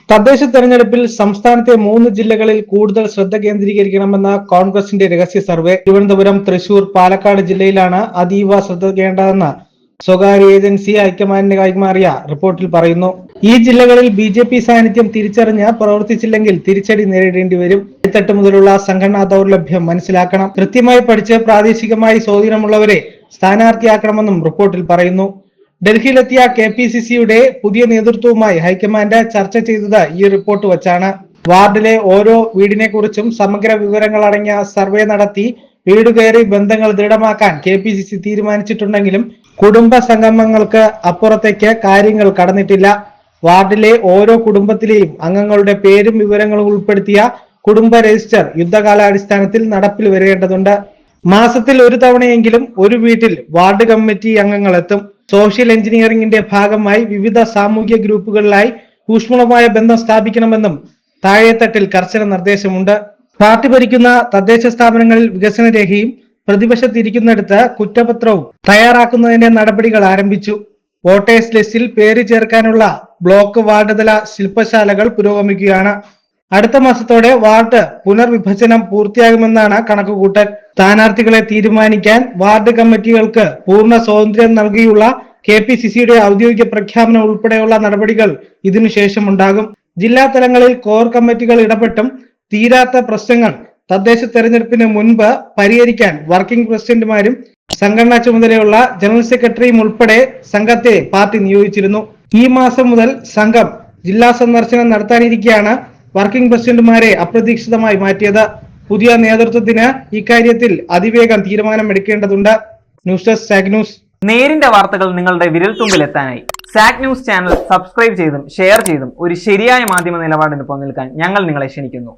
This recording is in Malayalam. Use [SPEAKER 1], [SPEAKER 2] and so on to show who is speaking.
[SPEAKER 1] തദ്ദേശ തെരഞ്ഞെടുപ്പിൽ സംസ്ഥാനത്തെ 3 ജില്ലകളിൽ കൂടുതൽ ശ്രദ്ധ കേന്ദ്രീകരിക്കണമെന്ന കോൺഗ്രസിന്റെ രഹസ്യ സർവേ. തിരുവനന്തപുരം, തൃശൂർ, പാലക്കാട് ജില്ലയിലാണ് അതീവ ശ്രദ്ധ വേണ്ടതെന്ന് സ്വകാര്യ ഏജൻസി ഹൈക്കമാൻഡിന് കൈമാറിയ റിപ്പോർട്ടിൽ പറയുന്നു. ഈ ജില്ലകളിൽ ബി സാന്നിധ്യം തിരിച്ചറിഞ്ഞ് പ്രവർത്തിച്ചില്ലെങ്കിൽ തിരിച്ചടി നേരിടേണ്ടി വരും. അടിത്തട്ട് മുതലുള്ള സംഘടനാ ദൗർലഭ്യം മനസ്സിലാക്കണം. കൃത്യമായി പഠിച്ച് പ്രാദേശികമായി സ്വാധീനമുള്ളവരെ സ്ഥാനാർത്ഥിയാക്കണമെന്നും റിപ്പോർട്ടിൽ പറയുന്നു. ഡൽഹിയിലെത്തിയ KPCCയുടെ പുതിയ നേതൃത്വവുമായി ഹൈക്കമാൻഡ് ചർച്ച ചെയ്തത് ഈ റിപ്പോർട്ട് വച്ചാണ്. വാർഡിലെ ഓരോ വീടിനെ കുറിച്ചും സമഗ്ര വിവരങ്ങൾ അടങ്ങിയ സർവേ നടത്തി വീട് കയറി ബന്ധങ്ങൾ ദൃഢമാക്കാൻ KPCC തീരുമാനിച്ചിട്ടുണ്ടെങ്കിലും കുടുംബ സംഗമങ്ങൾക്ക് അപ്പുറത്തേക്ക് കാര്യങ്ങൾ കടന്നിട്ടില്ല. വാർഡിലെ ഓരോ കുടുംബത്തിലെയും അംഗങ്ങളുടെ പേരും വിവരങ്ങളും ഉൾപ്പെടുത്തിയ കുടുംബ രജിസ്റ്റർ യുദ്ധകാലാടിസ്ഥാനത്തിൽ നടപ്പിൽ വരേണ്ടതുണ്ട്. മാസത്തിൽ ഒരു തവണയെങ്കിലും ഒരു വീട്ടിൽ വാർഡ് കമ്മിറ്റി അംഗങ്ങൾ എത്തും. സോഷ്യൽ എഞ്ചിനീയറിംഗിന്റെ ഭാഗമായി വിവിധ സാമൂഹ്യ ഗ്രൂപ്പുകളിലായി ഊഷ്മളമായ ബന്ധം സ്ഥാപിക്കണമെന്നും താഴെത്തട്ടിൽ കർശന നിർദ്ദേശമുണ്ട്. പാർട്ടി ഭരിക്കുന്ന തദ്ദേശ സ്ഥാപനങ്ങളിൽ വികസന രേഖയും പ്രതിപക്ഷത്തിരിക്കുന്നിടത്ത് കുറ്റപത്രവും തയ്യാറാക്കുന്നതിന്റെ നടപടികൾ ആരംഭിച്ചു. വോട്ടേഴ്സ് ലിസ്റ്റിൽ പേര് ചേർക്കാനുള്ള ബ്ലോക്ക് വാർഡ് തല ശില്പശാലകൾ പുരോഗമിക്കുകയാണ്. അടുത്ത മാസത്തോടെ വാർഡ് പുനർവിഭജനം പൂർത്തിയാകുമെന്നാണ് കണക്കുകൂട്ടൽ. സ്ഥാനാർത്ഥികളെ തീരുമാനിക്കാൻ വാർഡ് കമ്മിറ്റികൾക്ക് പൂർണ്ണ സ്വാതന്ത്ര്യം നൽകിയുള്ള KPCCയുടെ ഔദ്യോഗിക പ്രഖ്യാപനം ഉൾപ്പെടെയുള്ള നടപടികൾ ഇതിനുശേഷം ഉണ്ടാകും. ജില്ലാ തലങ്ങളിൽ കോർ കമ്മിറ്റികൾ ഇടപെട്ടും തീരാത്ത പ്രശ്നങ്ങൾ തദ്ദേശ തെരഞ്ഞെടുപ്പിന് മുൻപ് പരിഹരിക്കാൻ വർക്കിംഗ് പ്രസിഡന്റുമാരും സംഘടനാ ചുമതലയുള്ള ജനറൽ സെക്രട്ടറിയും ഉൾപ്പെടെ സംഘത്തെ പാർട്ടി നിയോഗിച്ചിരുന്നു. ഈ മാസം മുതൽ സംഘം ജില്ലാ സന്ദർശനം നടത്താനിരിക്കെയാണ് വർക്കിംഗ് പ്രസിഡന്റുമാരെ അപ്രതീക്ഷിതമായി മാറ്റിയത്. പുതിയ നേതൃത്വത്തിന് ഇക്കാര്യത്തിൽ അതിവേഗം തീരുമാനമെടുക്കേണ്ടതുണ്ട്. News desk Zag news.
[SPEAKER 2] നേരിന്റെ വാർത്തകൾ നിങ്ങളുടെ വിരൽത്തുമ്പിൽ എത്താനായി സാഗ് ന്യൂസ് ചാനൽ സബ്സ്ക്രൈബ് ചെയ്തും ഷെയർ ചെയ്തും ഒരു ശരിയായ മാധ്യമ നിലപാടിനൊപ്പം നിൽക്കാൻ ഞങ്ങൾ നിങ്ങളെ ക്ഷണിക്കുന്നു.